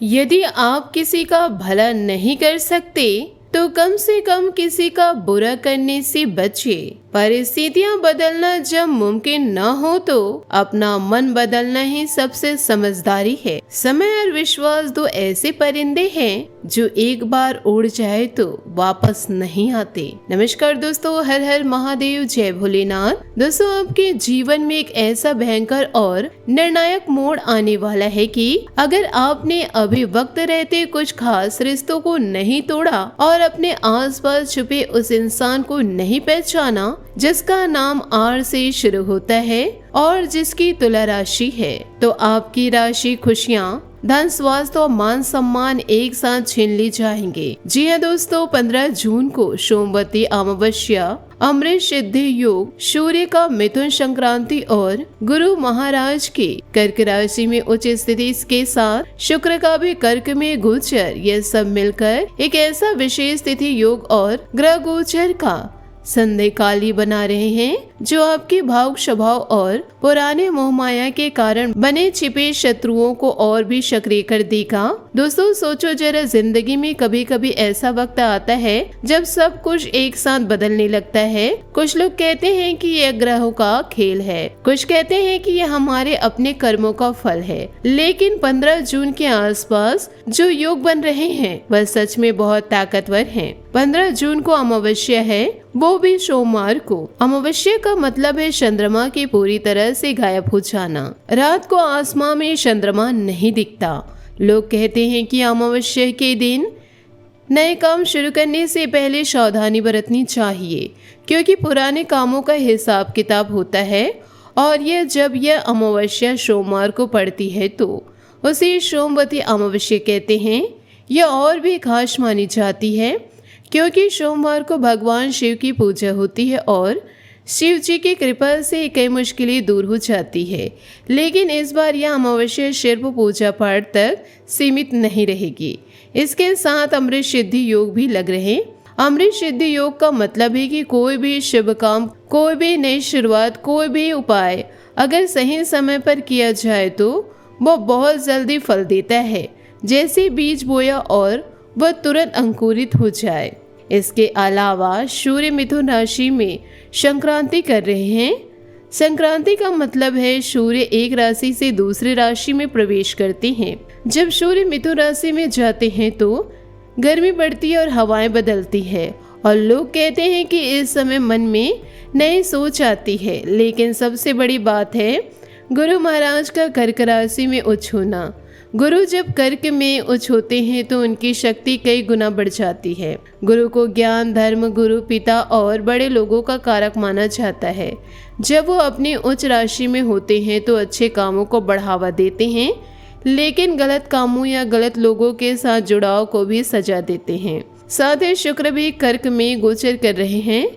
यदि आप किसी का भला नहीं कर सकते तो कम से कम किसी का बुरा करने से बचिए। परिस्थितियां बदलना जब मुमकिन न हो तो अपना मन बदलना ही सबसे समझदारी है। समय और विश्वास दो ऐसे परिंदे हैं जो एक बार उड़ जाए तो वापस नहीं आते। नमस्कार दोस्तों, हर हर महादेव, जय भोलेनाथ। दोस्तों, आपके जीवन में एक ऐसा भयंकर और निर्णायक मोड़ आने वाला है कि अगर आपने अभी वक्त रहते कुछ खास रिश्तों को नहीं तोड़ा और अपने आसपास छुपे उस इंसान को नहीं पहचाना जिसका नाम आर से शुरू होता है और जिसकी तुला राशि है, तो आपकी राशि खुशियाँ, धन, स्वास्थ्य और मान सम्मान एक साथ छीन ली जाएंगे। जी हाँ दोस्तों, 15 जून को सोमवती अमावस्या, अमृत सिद्धि योग, सूर्य का मिथुन संक्रांति और गुरु महाराज के कर्क राशि में उच्च स्थिति के साथ शुक्र का भी कर्क में गोचर, ये सब मिलकर एक ऐसा विशेष तिथि योग और ग्रह गोचर का संदेहकाली बना रहे हैं जो आपके भावुक स्वभाव और पुराने मोह माया के कारण बने छिपे शत्रुओं को और भी सक्रिय कर देगा। दोस्तों, सोचो जरा, जिंदगी में कभी कभी ऐसा वक्त आता है जब सब कुछ एक साथ बदलने लगता है। कुछ लोग कहते हैं कि यह ग्रहों का खेल है, कुछ कहते हैं कि यह हमारे अपने कर्मों का फल है, लेकिन 15 जून के आसपास जो योग बन रहे हैं वह सच में बहुत ताकतवर हैं। 15 जून को अमावस्या है, वो भी सोमवार को। अमावस्या का मतलब है चंद्रमा के पूरी तरह से गायब हो जाना। रात को आसमान में चंद्रमा नहीं दिखता। लोग कहते हैं कि अमावस्या के दिन नए काम शुरू करने से पहले सावधानी बरतनी चाहिए, क्योंकि पुराने कामों का हिसाब किताब होता है और जब यह अमावस्या सोमवार को पड़ती है तो उसे सोमवती अमावस्या कहते हैं। यह और भी खास मानी जाती है क्योंकि सोमवार को भगवान शिव की पूजा होती है और शिव जी की कृपा से कई मुश्किलें दूर हो जाती है। लेकिन इस बार यह अमावस्या सिर्फ पूजा पाठ तक सीमित नहीं रहेगी। इसके साथ अमृत सिद्धि योग भी लग रहे। अमृत सिद्धि योग का मतलब है कि कोई भी शुभ काम, कोई भी नई शुरुआत, कोई भी उपाय अगर सही समय पर किया जाए तो वह बहुत जल्दी फल देता है, जैसे बीज बोया और वह तुरंत अंकुरित हो जाए। इसके अलावा सूर्य मिथुन राशि में संक्रांति कर रहे हैं। संक्रांति का मतलब है सूर्य एक राशि से दूसरी राशि में प्रवेश करते हैं। जब सूर्य मिथुन राशि में जाते हैं तो गर्मी बढ़ती है और हवाएं बदलती है और लोग कहते हैं कि इस समय मन में नई सोच आती है। लेकिन सबसे बड़ी बात है गुरु महाराज का कर्क राशि में उच्च होना। गुरु जब कर्क में उच्च होते हैं तो उनकी शक्ति कई गुना बढ़ जाती है। गुरु को ज्ञान, धर्म, गुरु, पिता और बड़े लोगों का कारक माना जाता है। जब वो अपनी उच्च राशि में होते हैं तो अच्छे कामों को बढ़ावा देते हैं, लेकिन गलत कामों या गलत लोगों के साथ जुड़ाव को भी सजा देते हैं। साथ ही शुक्र भी कर्क में गोचर कर रहे हैं।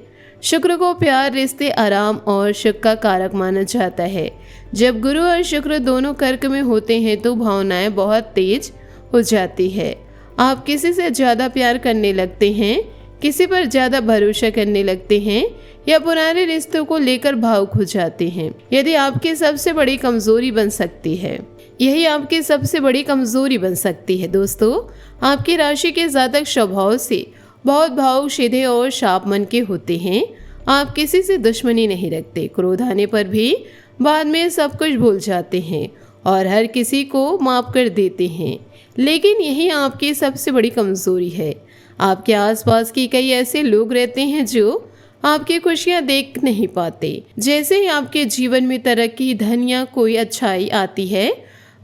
शुक्र को प्यार, रिश्ते, आराम और सुख का कारक माना जाता है। जब गुरु और शुक्र दोनों कर्क में होते हैं तो भावनाएं बहुत तेज हो जाती है। आप किसी से ज्यादा प्यार करने लगते हैं, किसी पर ज्यादा भरोसा करने लगते हैं या पुराने रिश्तों को लेकर भावुक हो जाते हैं। यदि आपकी सबसे बड़ी कमजोरी बन सकती है, यही आपकी सबसे बड़ी कमजोरी बन सकती है। दोस्तों, आपकी राशि के जातक स्वभाव से बहुत भावुक, सीधे और शाप मन के होते हैं। आप किसी से दुश्मनी नहीं रखते, क्रोध आने पर भी बाद में सब कुछ भूल जाते हैं और हर किसी को माफ कर देते हैं। लेकिन यही आपकी सबसे बड़ी कमजोरी है। आपके आसपास की कई ऐसे लोग रहते हैं जो आपकी खुशियां देख नहीं पाते। जैसे ही आपके जीवन में तरक्की, धन या कोई अच्छाई आती है,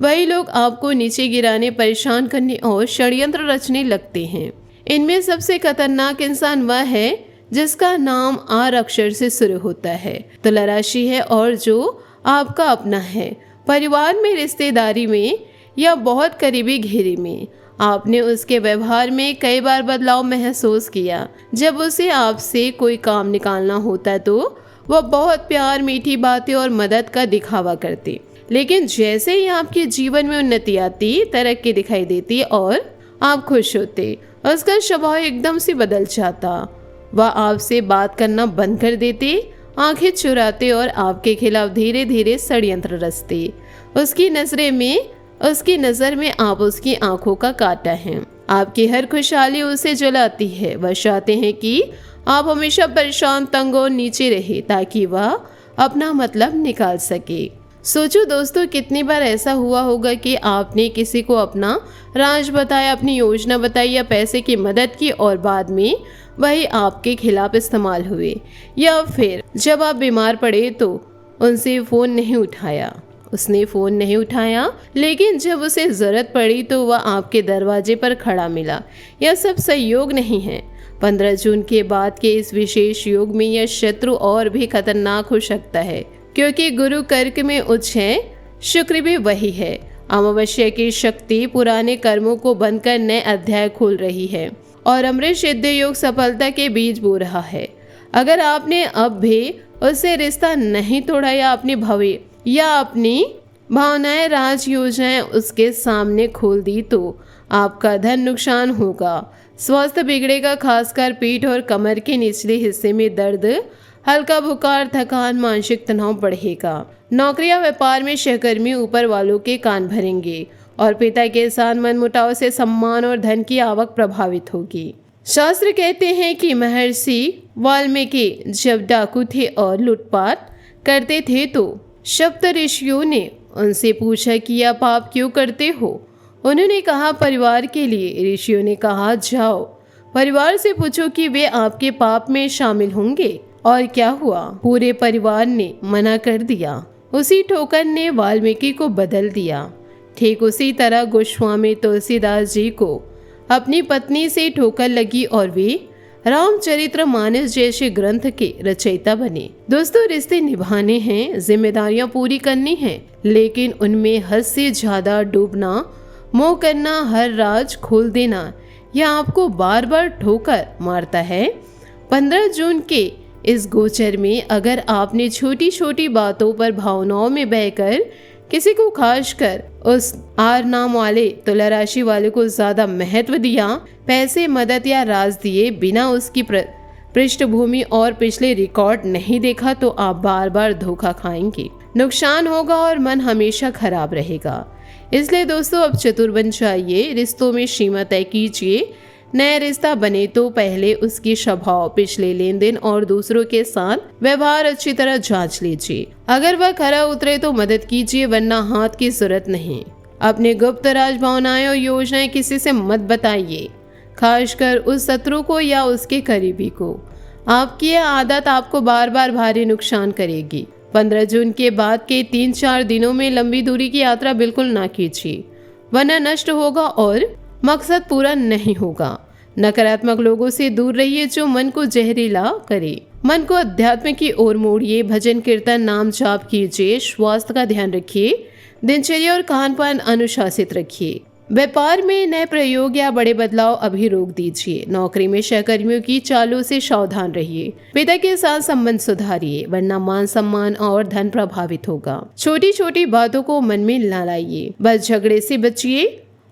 वही लोग आपको नीचे गिराने, परेशान करने और षड्यंत्र रचने लगते हैं। इनमें सबसे खतरनाक इंसान वह है जिसका नाम आर अक्षर से शुरू होता है, तुला राशि है और जो आपका अपना है। परिवार में, रिश्तेदारी में या बहुत करीबी घेरे में आपने उसके व्यवहार में कई बार बदलाव महसूस किया। जब उसे आपसे कोई काम निकालना होता तो वह बहुत प्यार, मीठी बातें और मदद का दिखावा करती। लेकिन जैसे ही आपके जीवन में उन्नति आती, तरक्की दिखाई देती और आप खुश होते, उसका स्वभाव एकदम से बदल जाता। वह आपसे बात करना बंद कर देते, आंखें चुराते और आपके खिलाफ धीरे धीरे षड्यंत्र रचते। उसकी नजरें में उसकी नजर में आप उसकी आंखों का कांटा हैं। आपकी हर खुशहाली उसे जलाती है। वह चाहते हैं कि आप हमेशा परेशान, तंग और नीचे रहे ताकि वह अपना मतलब निकाल सके। सोचो दोस्तों, कितनी बार ऐसा हुआ होगा कि आपने किसी को अपना राज बताया, अपनी योजना बताई या पैसे की मदद की और बाद में वही आपके खिलाफ इस्तेमाल हुए। या फिर जब आप बीमार पड़े तो उनसे फ़ोन नहीं उठाया, उसने फ़ोन नहीं उठाया, लेकिन जब उसे ज़रूरत पड़ी तो वह आपके दरवाजे पर खड़ा मिला। यह सब संयोग नहीं है। 15 जून के बाद के इस विशेष योग में यह शत्रु और भी खतरनाक हो सकता है, क्योंकि गुरु कर्क में उच्च है, शुक्र भी वही है। अमावस्या की शक्ति पुराने कर्मों को बंद कर नए अध्याय खोल रही है और अमृत सिद्ध योग सफलता के बीज बो रहा है। अगर आपने अब भी उससे रिश्ता नहीं तोड़ा या अपनी भव्य या अपनी भावनाएं, राज योजनाएं उसके सामने खोल दी तो आपका धन नुकसान होगा, स्वास्थ्य बिगड़ेगा, खासकर पीठ और कमर के निचले हिस्से में दर्द, हल्का बुखार, थकान, मानसिक तनाव बढ़ेगा। नौकरी या व्यापार में सहकर्मी ऊपर वालों के कान भरेंगे और पिता के साथ मनमुटाव से सम्मान और धन की आवक प्रभावित होगी। शास्त्र कहते हैं कि महर्षि वाल्मीकि जब डाकू थे और लूटपाट करते थे तो सप्त ऋषियों ने उनसे पूछा कि आप पाप क्यों करते हो। उन्होंने कहा परिवार के लिए। ऋषियों ने कहा जाओ परिवार से पूछो कि वे आपके पाप में शामिल होंगे। और क्या हुआ, पूरे परिवार ने मना कर दिया। उसी ठोकर ने वाल्मीकि को बदल दिया। ठीक उसी तरह गोस्वामी तुलसीदास जी को अपनी पत्नी से ठोकर लगी और वे रामचरितमानस जैसे ग्रंथ के रचयिता बने। दोस्तों, रिश्ते निभाने हैं, जिम्मेदारियां पूरी करनी हैं, लेकिन उनमें हद से ज्यादा डूबना, मोह करना, हर राज खोल देना, यह आपको बार बार ठोकर मारता है। 15 जून के इस गोचर में अगर आपने छोटी छोटी बातों पर भावनाओं में बहकर किसी को, खासकर उस आर नाम वाले तुला राशि वाले को ज्यादा महत्व दिया, पैसे, मदद या राज दिए बिना उसकी पृष्ठभूमि और पिछले रिकॉर्ड नहीं देखा तो आप बार बार धोखा खाएंगे, नुकसान होगा और मन हमेशा खराब रहेगा। इसलिए दोस्तों, अब चतुर बन जाइए, रिश्तों में सीमा तय कीजिए। नया रिश्ता बने तो पहले उसकी स्वभाव, पिछले लेन देन और दूसरों के साथ व्यवहार अच्छी तरह जांच लीजिए। अगर वह खरा उतरे तो मदद कीजिए, वरना हाथ की जरूरत नहीं। अपने गुप्त राज, भावनाएं और योजनाएं किसी से मत बताइए, खासकर उस शत्रु को या उसके करीबी को। आपकी यह आदत आपको बार बार भारी नुकसान करेगी। 15 जून के बाद के 3-4 दिनों में लंबी दूरी की यात्रा बिल्कुल ना कीजिए, वरना नष्ट होगा और मकसद पूरा नहीं होगा। नकारात्मक लोगों से दूर रहिए जो मन को जहरीला करे। मन को अध्यात्म की ओर मोड़िए, भजन कीर्तन, नाम जाप कीजिए, स्वास्थ्य का ध्यान रखिए, दिनचर्या और खान पान अनुशासित रखिए। व्यापार में नए प्रयोग या बड़े बदलाव अभी रोक दीजिए। नौकरी में सहकर्मियों की चालों से सावधान रहिए। पिता के साथ संबंध सुधारिए, वरना मान सम्मान और धन प्रभावित होगा। छोटी छोटी बातों को मन में न लाइए, बस झगड़े से बचिए।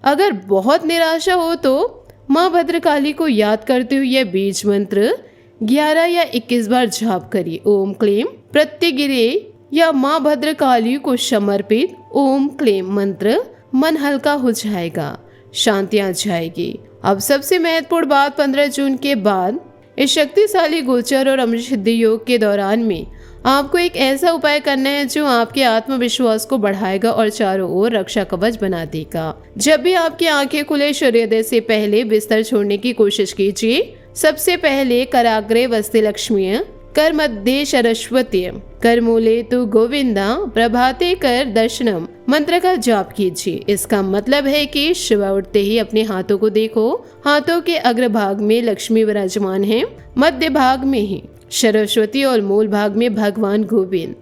अगर बहुत निराशा हो तो माँ भद्रकाली को याद करते हुए बीज मंत्र 11 या 21 बार जाप करिए। ओम क्लीम प्रत्यगिरे या माँ भद्रकाली को समर्पित ओम क्लीम मंत्र मन हल्का हो जाएगा, शांति आ जाएगी। अब सबसे महत्वपूर्ण बात, 15 जून के बाद इस शक्तिशाली गोचर और अमृत सिद्ध योग के दौरान में आपको एक ऐसा उपाय करना है जो आपके आत्मविश्वास को बढ़ाएगा और चारों ओर रक्षा कवच बना देगा। जब भी आपकी आंखें खुले, सूर्योदय से पहले बिस्तर छोड़ने की कोशिश कीजिए। सबसे पहले कराग्रे वस्ते लक्ष्मी, कर मध्य सरस्वती, कर मूले तु गोविंदा, प्रभाते कर दर्शनम मंत्र का जाप कीजिए। इसका मतलब है कि सुबह उठते ही अपने हाथों को देखो। हाथों के अग्रभाग में लक्ष्मी विराजमान है, मध्य भाग में ही सरस्वती और मूल भाग में भगवान गोविंद।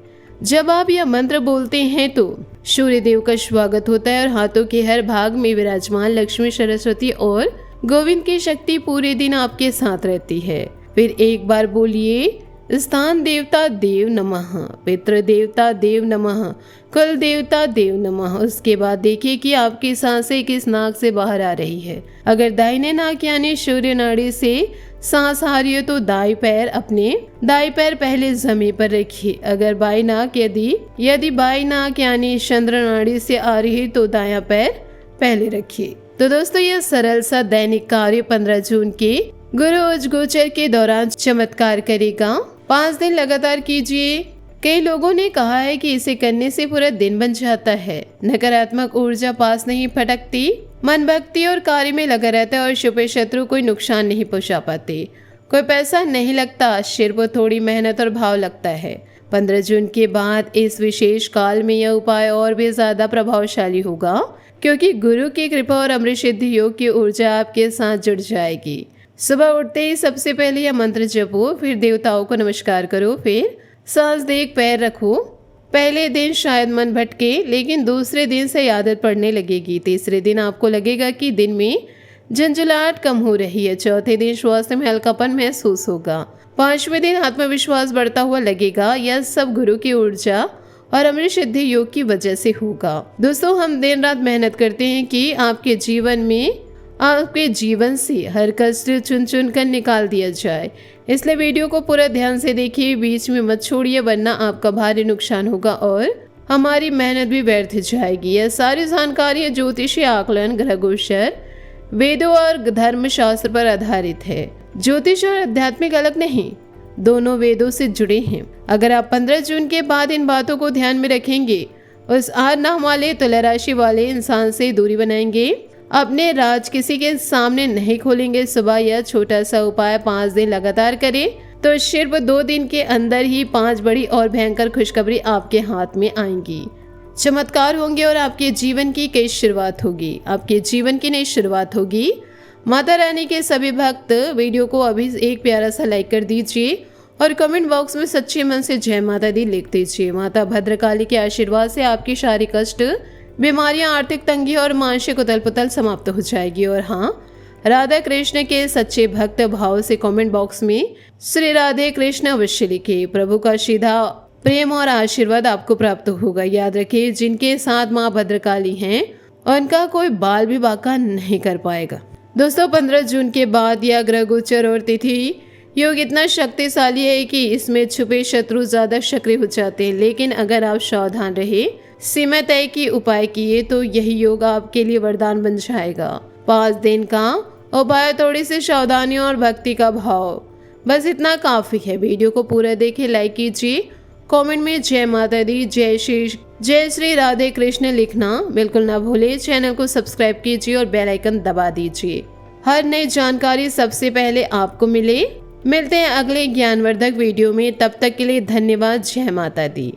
जब आप यह मंत्र बोलते हैं तो सूर्य देव का स्वागत होता है और हाथों के हर भाग में विराजमान लक्ष्मी, सरस्वती और गोविंद की शक्ति पूरे दिन आपके साथ रहती है। फिर एक बार बोलिए, स्थान देवता देव नमः, पितृ देवता देव नमः, कुल देवता देव नमः। उसके बाद देखिए कि आपकी सांसें किस नाक से बाहर आ रही है। अगर दाहिने नाक यानी सूर्य नाड़ी से सांस आ रही हो तो दाई पैर पहले जमीन पर रखिए। अगर बाई नाक यदि बाई नाक यानी चंद्र नाड़ी से आ रही है तो दायां पैर पहले रखिए। तो दोस्तों यह सरल सा दैनिक कार्य 15 जून के गुरु उच्च गोचर के दौरान चमत्कार करेगा। 5 दिन लगातार कीजिए। कई लोगों ने कहा है कि इसे करने से पूरा दिन बन जाता है, नकारात्मक ऊर्जा पास नहीं फटकती, मन भक्ति और कार्य में लगा रहता है और शुभ शत्रु कोई नुकसान नहीं पहुंचा पाते, कोई पैसा नहीं लगता, सिर्फ थोड़ी मेहनत और भाव लगता है। 15 जून के बाद इस विशेष काल में यह उपाय और भी ज्यादा प्रभावशाली होगा, क्योंकि गुरु की कृपा और अमृत सिद्धि योग की ऊर्जा आपके साथ जुड़ जाएगी। सुबह उठते ही सबसे पहले यह मंत्र जपो, फिर देवताओं को नमस्कार करो, फिर सांस दे एक पैर रखो। पहले दिन शायद मन भटके, लेकिन दूसरे दिन से आदत पड़ने लगेगी। तीसरे दिन आपको लगेगा कि दिन में झंझलाहट कम हो रही है। चौथे दिन श्वास में हल्कापन महसूस होगा। 5वें दिन आत्मविश्वास बढ़ता हुआ लगेगा। यह सब गुरु की ऊर्जा और अमृत सिद्धि योग की वजह से होगा। दोस्तों हम दिन रात मेहनत करते हैं कि आपके जीवन से हर कष्ट चुन चुन कर निकाल दिया जाए, इसलिए वीडियो को पूरा ध्यान से देखिए, बीच में मत छोड़िए, वरना आपका भारी नुकसान होगा और हमारी मेहनत भी व्यर्थ जाएगी। यह सारी जानकारी ज्योतिषीय आकलन, ग्रह गोचर, वेदों और धर्म शास्त्र पर आधारित है। ज्योतिष और आध्यात्मिक अलग नहीं, दोनों वेदों से जुड़े हैं। अगर आप 15 जून के बाद इन बातों को ध्यान में रखेंगे, उस 8 नाम वाले तुला राशि वाले इंसान से दूरी बनाएंगे, अपने राज किसी के सामने नहीं खोलेंगे, सुबह यह छोटा सा उपाय 5 दिन लगातार करें तो सिर्फ 2 दिन के अंदर ही 5 बड़ी और भयंकर खुशखबरी आपके हाथ में आएंगी। चमत्कार होंगे और आपके जीवन की नई शुरुआत होगी। माता रानी के सभी भक्त वीडियो को अभी एक प्यारा सा लाइक कर दीजिए और कमेंट बॉक्स में सच्चे मन से जय माता दी लिख दीजिए। माता भद्रकाली के आशीर्वाद से आपकी सारी कष्ट, बीमारियां, आर्थिक तंगी और मानसिक उथल पुथल समाप्त हो जाएगी। और हाँ, राधा कृष्ण के सच्चे भक्त भाव से कमेंट बॉक्स में श्री राधे कृष्ण अवश्य लिखे। प्रभु का सीधा प्रेम और आशीर्वाद आपको प्राप्त होगा। याद रखिए, जिनके साथ माँ भद्रकाली हैं उनका कोई बाल भी बांका नहीं कर पाएगा। दोस्तों 15 जून के बाद यह ग्रह गोचर और तिथि योग इतना शक्तिशाली है कि इसमें छुपे शत्रु ज्यादा सक्रिय हो जाते हैं, लेकिन अगर आप सावधान रहे, सीमा तय की उपाय किए तो यही योग आपके लिए वरदान बन जाएगा। 5 दिन का उपाय, थोड़ी सी सावधानी और भक्ति का भाव, बस इतना काफी है। वीडियो को पूरा देखें, लाइक कीजिए, कमेंट में जय माता दी, जय श्री राधे कृष्ण लिखना बिल्कुल ना भूले। चैनल को सब्सक्राइब कीजिए और बेल आइकन दबा दीजिए, हर नई जानकारी सबसे पहले आपको मिले। मिलते हैं अगले ज्ञानवर्धक वीडियो में, तब तक के लिए धन्यवाद। जय माता दी।